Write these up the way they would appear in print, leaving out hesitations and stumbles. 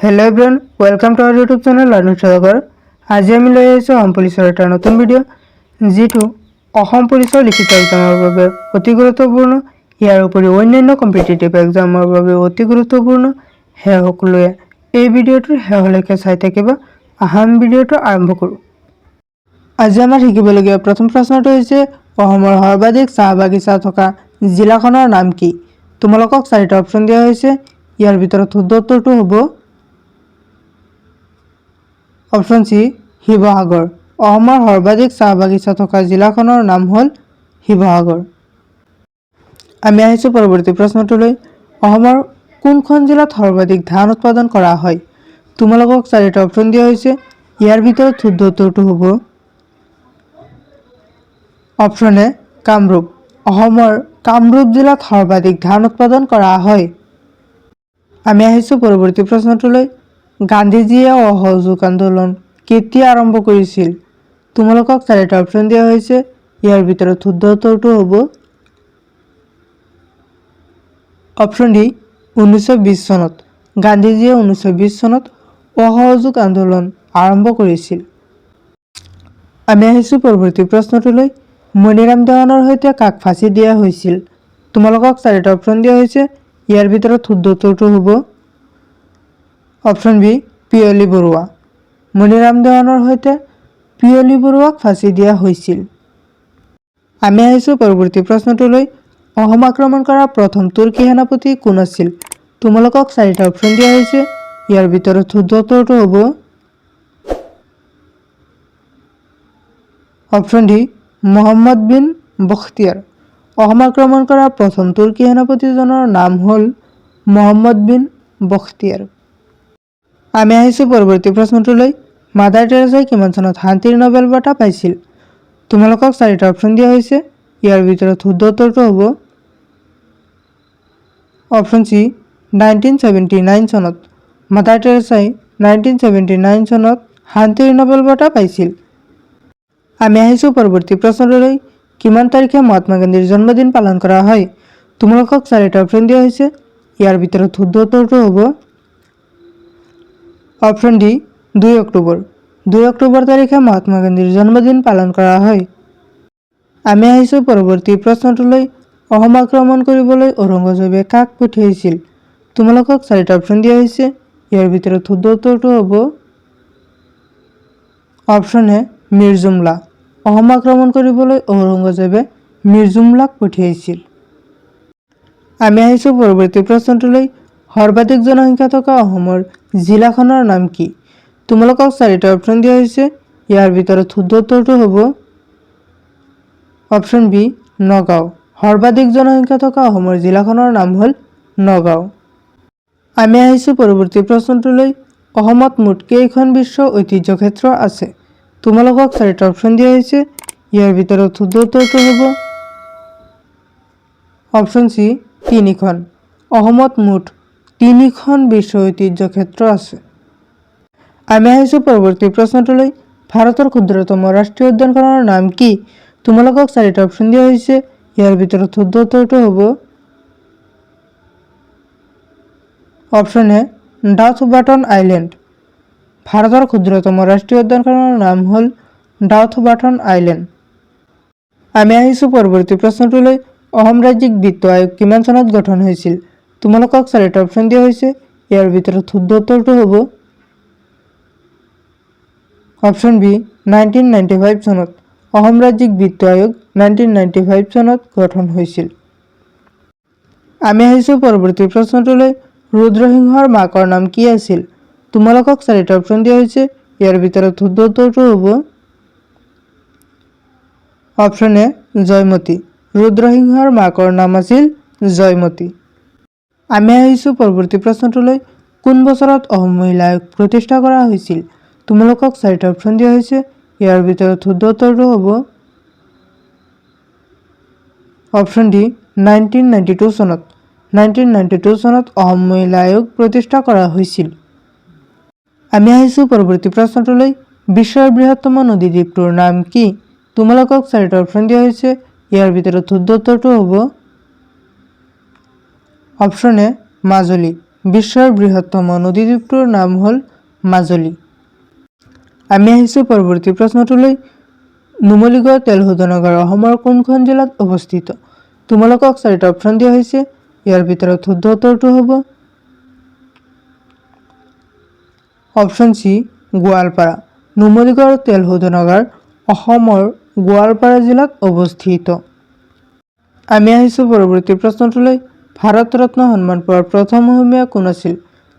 Hello everyone, welcome to our YouTube channel learning Sadagar. आज आमी লৈ আহিছোঁ অসম পুলিচৰ এটা নতুন ভিডিঅ' যিটো অসম পুলিচৰ লিখিত এক্সামৰ বাবে অতি গুৰুত্বপূৰ্ণ। ইয়াৰ উপৰিও অন্যান্য কম্পিটিটিভ এক্সামৰ বাবে অতি গুৰুত্বপূৰ্ণ। হে সকলোৱে এই ভিডিঅ'টোৰ শেষলৈকে চাই থাকিবা। আহা ভিডিঅ'টো আৰম্ভ কৰোঁ। আজি আমাৰ শিকিবলগীয়া প্ৰথম প্ৰশ্নটো হৈছে অসমৰ সৰ্বাধিক চাহ বাগিচা থকা জিলাখনৰ নাম কি? তোমালোকক চাৰিটা অপশ্যন দিয়া হৈছে। ইয়াৰ ভিতৰত শুদ্ধ উত্তৰটো হ'ব অপশ্যন সি শিৱসাগৰ। অসমৰ সৰ্বাধিক চাহ বাগিচা থকা জিলাখনৰ নাম হ'ল শিৱসাগৰ। আমি আহিছোঁ পৰৱৰ্তী প্ৰশ্নটোলৈ। অসমৰ কোনখন জিলাত সৰ্বাধিক ধান উৎপাদন কৰা হয়? তোমালোকক চাৰিটা অপশ্যন দিয়া হৈছে। ইয়াৰ ভিতৰত শুদ্ধ উত্তৰটো হ'ব অপশ্যন এ কামৰূপ। অসমৰ কামৰূপ জিলাত সৰ্বাধিক ধান উৎপাদন কৰা হয়। আমি আহিছোঁ পৰৱৰ্তী প্ৰশ্নটোলৈ। গান্ধীজীয়ে অসহযোগ আন্দোলন কেতিয়া আৰম্ভ কৰিছিল? তোমালোকক চাৰিটা অপশ্যন দিয়া হৈছে। ইয়াৰ ভিতৰত শুদ্ধ উত্তৰটো হ'ব অপশ্যন ডি 1920 চনত। গান্ধীজীয়ে 1920 চনত অসহযোগ আন্দোলন আৰম্ভ কৰিছিল। আমি আহিছোঁ পৰৱৰ্তী প্ৰশ্নটোলৈ। মণিৰাম দেৱানৰ সৈতে কাক ফাঁচি দিয়া হৈছিল? তোমালোকক চাৰিটা অপশ্যন দিয়া হৈছে। ইয়াৰ ভিতৰত শুদ্ধ উত্তৰটো হ'ব অপশ্যন বি পিয়লি বৰুৱা। মণিৰাম দেৱানৰ সৈতে পিয়লি বৰুৱাক ফাঁচি দিয়া হৈছিল। আমি আহিছোঁ পৰৱৰ্তী প্ৰশ্নটোলৈ। অসম আক্ৰমণ কৰা প্ৰথম তুৰ্কী সেনাপতি কোন আছিল? তোমালোকক চাৰিটা অপশ্যন দিয়া হৈছে। ইয়াৰ ভিতৰত শুদ্ধ উত্তৰটো হ'ব অপশ্যন ডি মহম্মদ বিন বখতিয়াৰ। অসম আক্ৰমণ কৰা প্ৰথম তুৰ্কী সেনাপতিজনৰ নাম হ'ল মহম্মদ বিন বখতিয়াৰ। আমি আহিছোঁ পৰৱৰ্তী প্ৰশ্নটোলৈ। মাদাৰ টেৰেছাই কিমান চনত শান্তিৰ নোবেল বঁটা পাইছিল? তোমালোকক চাৰিটা অপশ্যন দিয়া হৈছে। ইয়াৰ ভিতৰত শুদ্ধ উত্তৰটো হ'ব অপশ্যন সি 1979 চনত। মাদাৰ টেৰেছাই 1979 চনত শান্তিৰ নোবেল বঁটা পাইছিল। আমি আহিছোঁ পৰৱৰ্তী প্ৰশ্নটোলৈ। কিমান তাৰিখে মহাত্মা গান্ধীৰ জন্মদিন পালন কৰা হয়? তোমালোকক চাৰিটা অপশ্যন দিয়া হৈছে। ইয়াৰ ভিতৰত শুদ্ধ উত্তৰটো হ'ব অপশ্যন ডি 2 অক্টোবৰ। 2 অক্টোবৰ তাৰিখে মহাত্মা গান্ধীৰ জন্মদিন পালন কৰা হয়। আমি আহিছোঁ পৰৱৰ্তী প্ৰশ্নটোলৈ। অসম আক্ৰমণ কৰিবলৈ ঔৰংগজেবে কাক পঠিয়াইছিল? তোমালোকক চাৰিটা অপশ্যন দিয়া হৈছে। ইয়াৰ ভিতৰত শুদ্ধ উত্তৰটো হ'ব অপশ্যন এ মীৰ জুমলা। অসম আক্ৰমণ কৰিবলৈ ঔৰংগজেবে মীৰ জুমলাক পঠিয়াইছিল। আমি আহিছোঁ পৰৱৰ্তী প্ৰশ্নটোলৈ। সৰ্বাধিক জনসংখ্যা থকা অসমৰ জিলাখনৰ নাম কি? তোমালোকক চাৰিটা অপশ্যন দিয়া হৈছে। ইয়াৰ ভিতৰত শুদ্ধ উত্তৰটো হ'ব অপশ্যন বি নগাঁও। সৰ্বাধিক জনসংখ্যা থকা অসমৰ জিলাখনৰ নাম হ'ল নগাঁও। আমি আহিছোঁ পৰৱৰ্তী প্ৰশ্নটোলৈ। অসমত মুঠ কেইখন বিশ্ব ঐতিহ্য ক্ষেত্ৰ আছে? তোমালোকক চাৰিটা অপশ্যন দিয়া হৈছে। ইয়াৰ ভিতৰত শুদ্ধ উত্তৰটো হ'ব অপশ্যন সি 3খন। অসমত মুঠ 3খন বিশ্ব ঐতিহ্য ক্ষেত্ৰ আছে। আমি আহিছোঁ পৰৱৰ্তী প্ৰশ্নটোলৈ। ভাৰতৰ ক্ষুদ্ৰতম ৰাষ্ট্ৰীয় উদ্যানখনৰ নাম কি? তোমালোকক চাৰিটা অপশ্যন দিয়া হৈছে। ইয়াৰ ভিতৰত শুদ্ধ উত্তৰটো হ'ব অপশ্যন এ ডাউথ বাটন আইলেণ্ড। ভাৰতৰ ক্ষুদ্ৰতম ৰাষ্ট্ৰীয় উদ্যানখনৰ নাম হ'ল ডাউথ বাটন আইলেণ্ড। আমি আহিছোঁ পৰৱৰ্তী প্ৰশ্নটোলৈ। অসম ৰাজ্যিক বিত্ত আয়োগ কিমান চনত গঠন হৈছিল? তোমালোকক চাৰিটা অপশ্যন দিয়া হৈছে। ইয়াৰ ভিতৰত শুদ্ধ উত্তৰটো হ'ব অপশ্যন বি 1995 চনত। অসম ৰাজ্যিক বিত্ত আয়োগ 1995 চনত গঠন হৈছিল। আমি আহিছোঁ পৰৱৰ্তী প্ৰশ্নটোলৈ। ৰুদ্ৰসিংহৰ মাকৰ নাম কি আছিল? তোমালোকক চাৰিটা অপশ্যন দিয়া হৈছে। ইয়াৰ ভিতৰত শুদ্ধ উত্তৰটো হ'ব অপশ্যন এ জয়মতী। ৰুদ্ৰসিংহৰ মাকৰ নাম আছিল জয়মতী। আমি আহিছোঁ পৰৱৰ্তী প্ৰশ্নটোলৈ। কোন বছৰত অসম মহিলা আয়োগ প্ৰতিষ্ঠা কৰা হৈছিল? তোমালোকক চাৰিটা অপশ্যন দিয়া হৈছে। ইয়াৰ ভিতৰত শুদ্ধ উত্তৰটো হ'ব অপশ্যন ডি 1992 চনত। 1992 চনত অসম মহিলা আয়োগ প্ৰতিষ্ঠা কৰা হৈছিল। আমি আহিছোঁ পৰৱৰ্তী প্ৰশ্নটোলৈ। বিশ্বৰ বৃহত্তম নদী দ্বীপটোৰ নাম কি? তোমালোকক চাৰিটা অপশ্যন দিয়া হৈছে। ইয়াৰ ভিতৰত শুদ্ধ উত্তৰটো হ'ব অপশ্যন এ মাজুলী। বিশ্বৰ বৃহত্তম নদীদ্বীপটোৰ নাম হ'ল মাজুলী। আমি আহিছোঁ পৰৱৰ্তী প্ৰশ্নটোলৈ। নুমলীগড় তেল শোধনাগাৰ অসমৰ কোনখন জিলাত অৱস্থিত? তোমালোকক 4টা অপশ্যন দিয়া হৈছে, ইয়াৰ ভিতৰত শুদ্ধ উত্তৰটো হ'ব অপশ্যন চি গোৱালপাৰা। নুমলীগড় তেল শোধনাগাৰ অসমৰ গোৱালপাৰা জিলাত অৱস্থিত। আমি আহিছোঁ পৰৱৰ্তী প্ৰশ্নটোলৈ। ভাৰত ৰত্ন সন্মান পোৱাৰ প্ৰথম অসমীয়া কোন আছিল?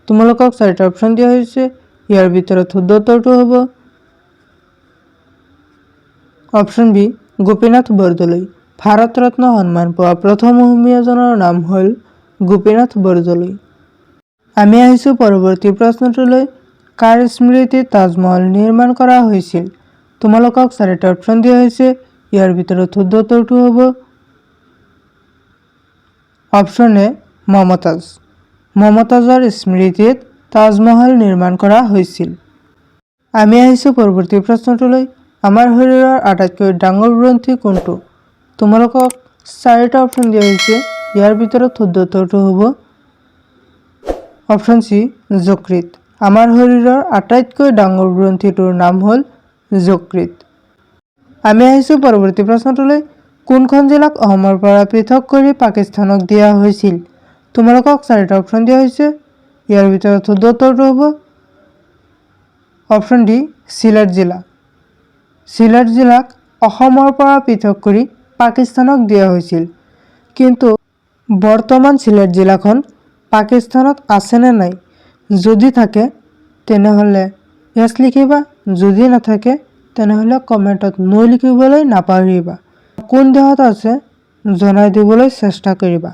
তোমালোকক 4টা অপশ্যন দিয়া হৈছে, ইয়াৰ ভিতৰত শুদ্ধ উত্তৰটো হ'ব অপশ্যন বি গোপীনাথ বৰদলৈ। ভাৰত ৰত্ন সন্মান পোৱা প্ৰথম অসমীয়াজনৰ নাম হ'ল গোপীনাথ বৰদলৈ। আমি আহিছোঁ পৰৱৰ্তী প্ৰশ্নটোলৈ। কাৰ স্মৃতিত তাজমহল নিৰ্মাণ কৰা হৈছিল? তোমালোকক 4টা অপশ্যন দিয়া হৈছে, ইয়াৰ ভিতৰত শুদ্ধ উত্তৰটো হ'ব অপশ্যন এ মমতাজ। মমতাজৰ স্মৃতিত তাজমহল নিৰ্মাণ কৰা হৈছিল। আমি আহিছোঁ পৰৱৰ্তী প্ৰশ্নটোলৈ। আমাৰ শৰীৰৰ আটাইতকৈ ডাঙৰ গ্ৰন্থি কোনটো? তোমালোকক 4টা অপশ্যন দিয়া হৈছে, ইয়াৰ ভিতৰত শুদ্ধ উত্তৰটো হ'ব অপশ্যন চি যকৃত। আমাৰ শৰীৰৰ আটাইতকৈ ডাঙৰ গ্ৰন্থিটোৰ নাম হ'ল যকৃত। আমি আহিছোঁ পৰৱৰ্তী প্ৰশ্নটোলৈ। কোনখন জিলাক অসমৰ পৰা পৃথক কৰি পাকিস্তানক দিয়া হৈছিল? তোমালোকক 4টা অপশ্যন দিয়া হৈছে, ইয়াৰ ভিতৰত শুদ্ধ উত্তৰটো হ'ব অপশ্যন ডি চিলেট জিলা। চিলেট জিলাক অসমৰ পৰা পৃথক কৰি পাকিস্তানক দিয়া হৈছিল। কিন্তু বৰ্তমান চিলেট জিলাখন পাকিস্তানত আছেনে নাই? যদি থাকে তেনেহ'লে য়েছ লিখিবা, যদি নাথাকে তেনেহ'লে কমেণ্টত নো লিখিবলৈ নাপাহৰিবা। কোন দেশত আছে জনাই দিবলৈ চেষ্টা কৰিবা।